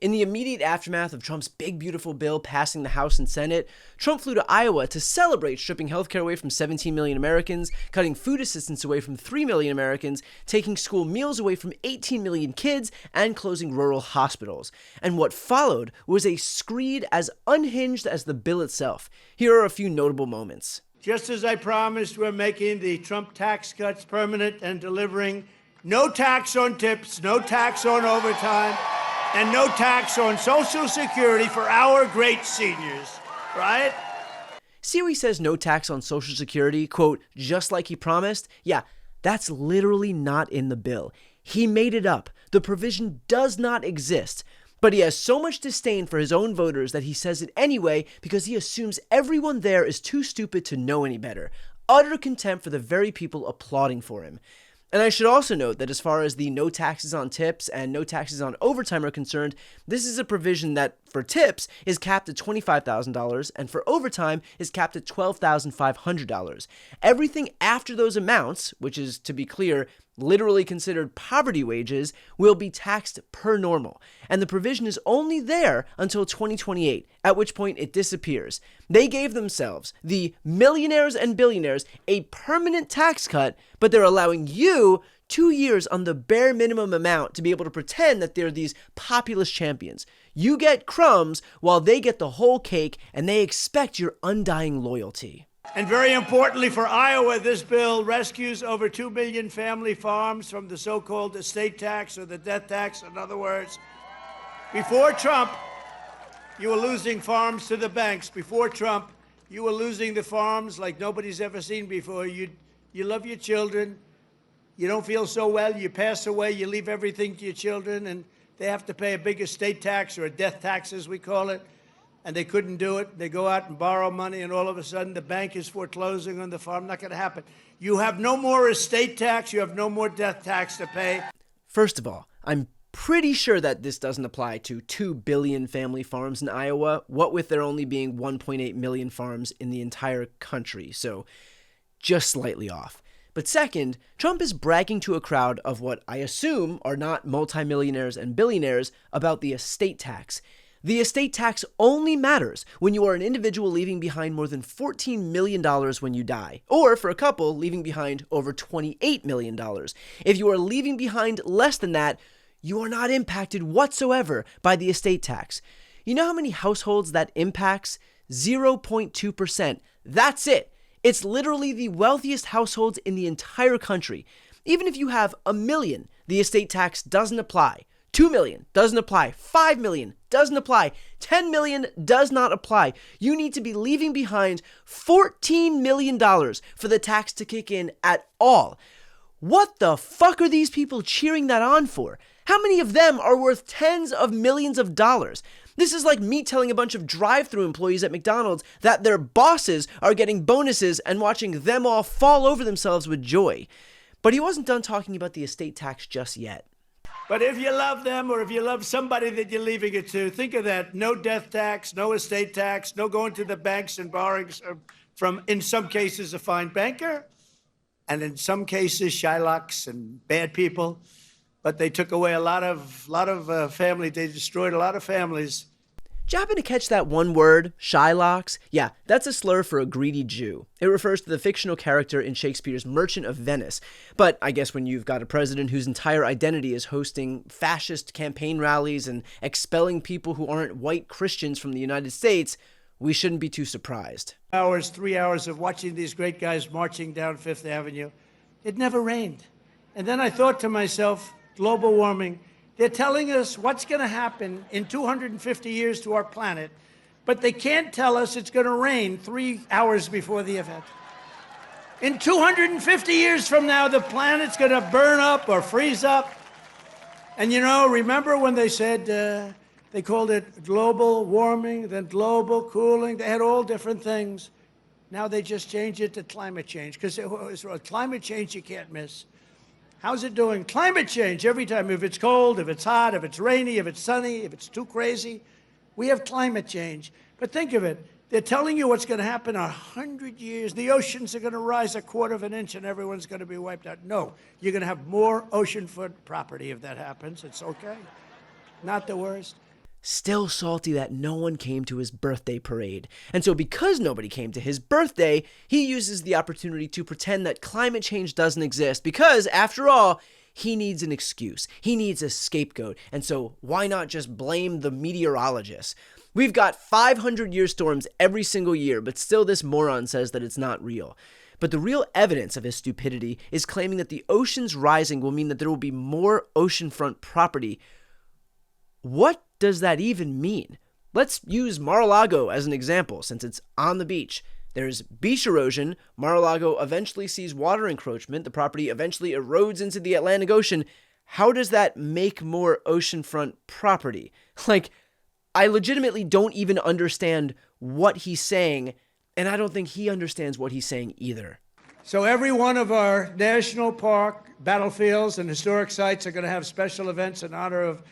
In the immediate aftermath of Trump's big beautiful bill passing the House and Senate, Trump flew to Iowa to celebrate stripping healthcare away from 17 million Americans, cutting food assistance away from 3 million Americans, taking school meals away from 18 million kids, and closing rural hospitals. And what followed was a screed as unhinged as the bill itself. Here are a few notable moments. Just as I promised, we're making the Trump tax cuts permanent and delivering no tax on tips, no tax on overtime, and no tax on Social Security for our great seniors, right? See how he says no tax on Social Security, quote, just like he promised? Yeah, that's literally not in the bill. He made it up. The provision does not exist. But he has so much disdain for his own voters that he says it anyway because he assumes everyone there is too stupid to know any better. Utter contempt for the very people applauding for him. And I should also note that as far as the no taxes on tips and no taxes on overtime are concerned, this is a provision that, for tips, is capped at $25,000 and for overtime is capped at $12,500. Everything after those amounts, which is, to be clear, literally considered poverty wages, will be taxed per normal. And the provision is only there until 2028, at which point it disappears. They gave themselves, the millionaires and billionaires, a permanent tax cut, but they're allowing you 2 years on the bare minimum amount to be able to pretend that they're these populist champions. You get crumbs while they get the whole cake, and they expect your undying loyalty. And very importantly for Iowa, this bill rescues over 2 million family farms from the so-called estate tax or the death tax. In other words, before Trump, you were losing farms to the banks. Before Trump, you were losing the farms like nobody's ever seen before. You love your children. You don't feel so well. You pass away. You leave everything to your children, and they have to pay a big estate tax or a death tax, as we call it. And they couldn't do it. They go out and borrow money, and all of a sudden the bank is foreclosing on the farm. Not going to happen. You have no more estate tax. You have no more death tax to pay. First of all, I'm pretty sure that this doesn't apply to 2 billion family farms in Iowa, what with there only being 1.8 million farms in the entire country, so just slightly off. But second, Trump is bragging to a crowd of what I assume are not multimillionaires and billionaires about the estate tax. The estate tax only matters when you are an individual leaving behind more than $14 million when you die, or for a couple leaving behind over $28 million. If you are leaving behind less than that, you are not impacted whatsoever by the estate tax. You know how many households that impacts? 0.2%. That's it. It's literally the wealthiest households in the entire country. Even if you have $1 million, the estate tax doesn't apply. 2 million doesn't apply. 5 million doesn't apply. 10 million does not apply. You need to be leaving behind $14 million for the tax to kick in at all. What the fuck are these people cheering that on for? How many of them are worth tens of millions of dollars? This is like me telling a bunch of drive-thru employees at McDonald's that their bosses are getting bonuses and watching them all fall over themselves with joy. But he wasn't done talking about the estate tax just yet. But if you love them or if you love somebody that you're leaving it to, think of that. No death tax, no estate tax, no going to the banks and borrowing from, in some cases, a fine banker, and in some cases, Shillocks and bad people. But they took away a lot of family. They destroyed a lot of families. Did you happen to catch that one word, Shillocks? Yeah, that's a slur for a greedy Jew. It refers to the fictional character in Shakespeare's Merchant of Venice. But I guess when you've got a president whose entire identity is hosting fascist campaign rallies and expelling people who aren't white Christians from the United States, we shouldn't be too surprised. 3 hours of watching these great guys marching down Fifth Avenue. It never rained. And then I thought to myself, global warming, they're telling us what's going to happen in 250 years to our planet, but they can't tell us it's going to rain 3 hours before the event. In 250 years from now, the planet's going to burn up or freeze up. And you know, remember when they said, they called it global warming, then global cooling. They had all different things. Now they just changed it to climate change, because climate change you can't miss. How's it doing? Climate change every time. If it's cold, if it's hot, if it's rainy, if it's sunny, if it's too crazy, we have climate change. But think of it. They're telling you what's going to happen in 100 years. The oceans are going to rise 1/4 of an inch and everyone's going to be wiped out. No, you're going to have more oceanfront property if that happens. It's okay. Not the worst. Still salty that no one came to his birthday parade. And so because nobody came to his birthday, he uses the opportunity to pretend that climate change doesn't exist because, after all, he needs an excuse. He needs a scapegoat. And so why not just blame the meteorologists? We've got 500-year storms every single year, but still this moron says that it's not real. But the real evidence of his stupidity is claiming that the oceans rising will mean that there will be more oceanfront property. What does that even mean? Let's use Mar-a-Lago as an example, since it's on the beach. There's beach erosion. Mar-a-Lago eventually sees water encroachment. The property eventually erodes into the Atlantic Ocean. How does that make more oceanfront property? I legitimately don't even understand what he's saying, and I don't think he understands what he's saying either. So every one of our national park, battlefields, and historic sites are going to have special events in honor of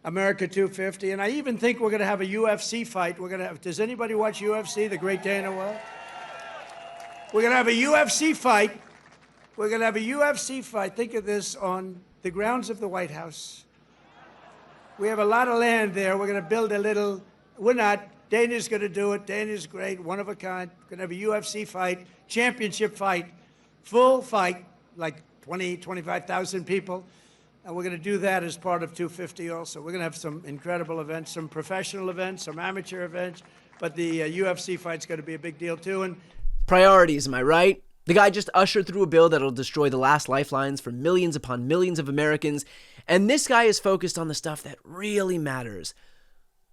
America 250, and I even think we're going to have a UFC fight. Does anybody watch UFC, the Great Day in the World? We're going to have a UFC fight. We're going to have a UFC fight. Think of this, on the grounds of the White House. We have a lot of land there. We're going to build a little, we're not, Dana's going to do it. Dana's great, one of a kind. We're going to have a UFC fight, championship fight, full fight, like 20, 25,000 people. And we're going to do that as part of 250 also. We're going to have some incredible events, some professional events, some amateur events, but the UFC fight's going to be a big deal too. And priorities, am I right? The guy just ushered through a bill that'll destroy the last lifelines for millions upon millions of Americans, and this guy is focused on the stuff that really matters: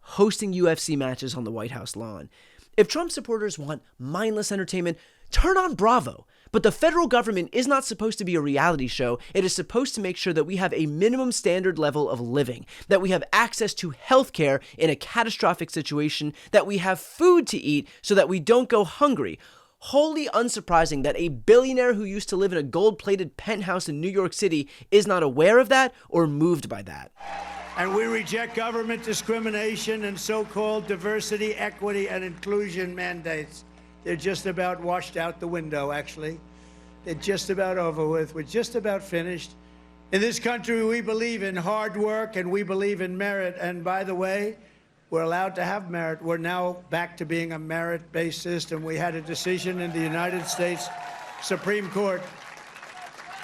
hosting UFC matches on the White House lawn. If Trump supporters want mindless entertainment, turn on Bravo. But the federal government is not supposed to be a reality show. It is supposed to make sure that we have a minimum standard level of living, that we have access to health care in a catastrophic situation, that we have food to eat so that we don't go hungry. Wholly unsurprising that a billionaire who used to live in a gold-plated penthouse in New York City is not aware of that or moved by that. And we reject government discrimination and so-called diversity, equity, and inclusion mandates. They're just about washed out the window, actually. They're just about over with. We're just about finished. In this country, we believe in hard work and we believe in merit. And by the way, we're allowed to have merit. We're now back to being a merit-based system. We had a decision in the United States Supreme Court.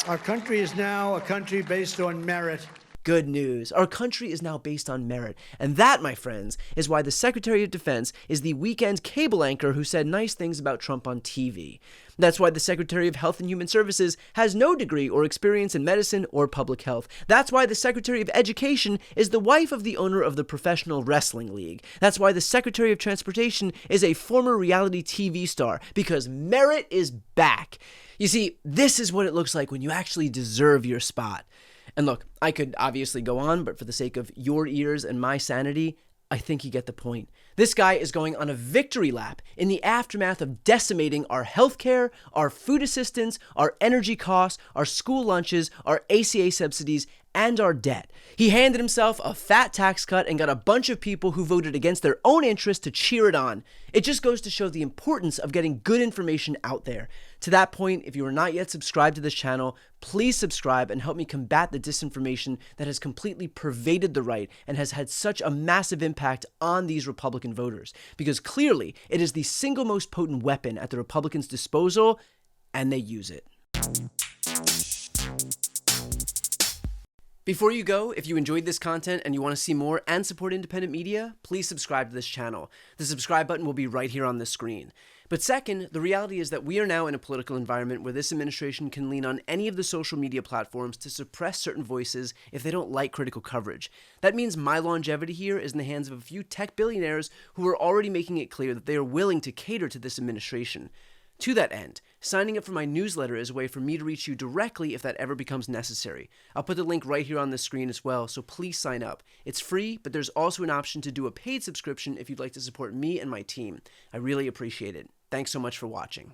Our country is now a country based on merit. Good news. Our country is now based on merit. And that, my friends, is why the Secretary of Defense is the weekend cable anchor who said nice things about Trump on TV. That's why the Secretary of Health and Human Services has no degree or experience in medicine or public health. That's why the Secretary of Education is the wife of the owner of the Professional Wrestling League. That's why the Secretary of Transportation is a former reality TV star, because merit is back. You see, this is what it looks like when you actually deserve your spot. And look, I could obviously go on, but for the sake of your ears and my sanity, I think you get the point. This guy is going on a victory lap in the aftermath of decimating our healthcare, our food assistance, our energy costs, our school lunches, our ACA subsidies, and our debt. He handed himself a fat tax cut and got a bunch of people who voted against their own interests to cheer it on. It just goes to show the importance of getting good information out there. To that point, if you are not yet subscribed to this channel, please subscribe and help me combat the disinformation that has completely pervaded the right and has had such a massive impact on these Republican voters. Because clearly, it is the single most potent weapon at the Republicans' disposal, and they use it. Before you go, if you enjoyed this content and you want to see more and support independent media, please subscribe to this channel. The subscribe button will be right here on the screen. But second, the reality is that we are now in a political environment where this administration can lean on any of the social media platforms to suppress certain voices if they don't like critical coverage. That means my longevity here is in the hands of a few tech billionaires who are already making it clear that they are willing to cater to this administration. To that end, signing up for my newsletter is a way for me to reach you directly if that ever becomes necessary. I'll put the link right here on the screen as well, so please sign up. It's free, but there's also an option to do a paid subscription if you'd like to support me and my team. I really appreciate it. Thanks so much for watching.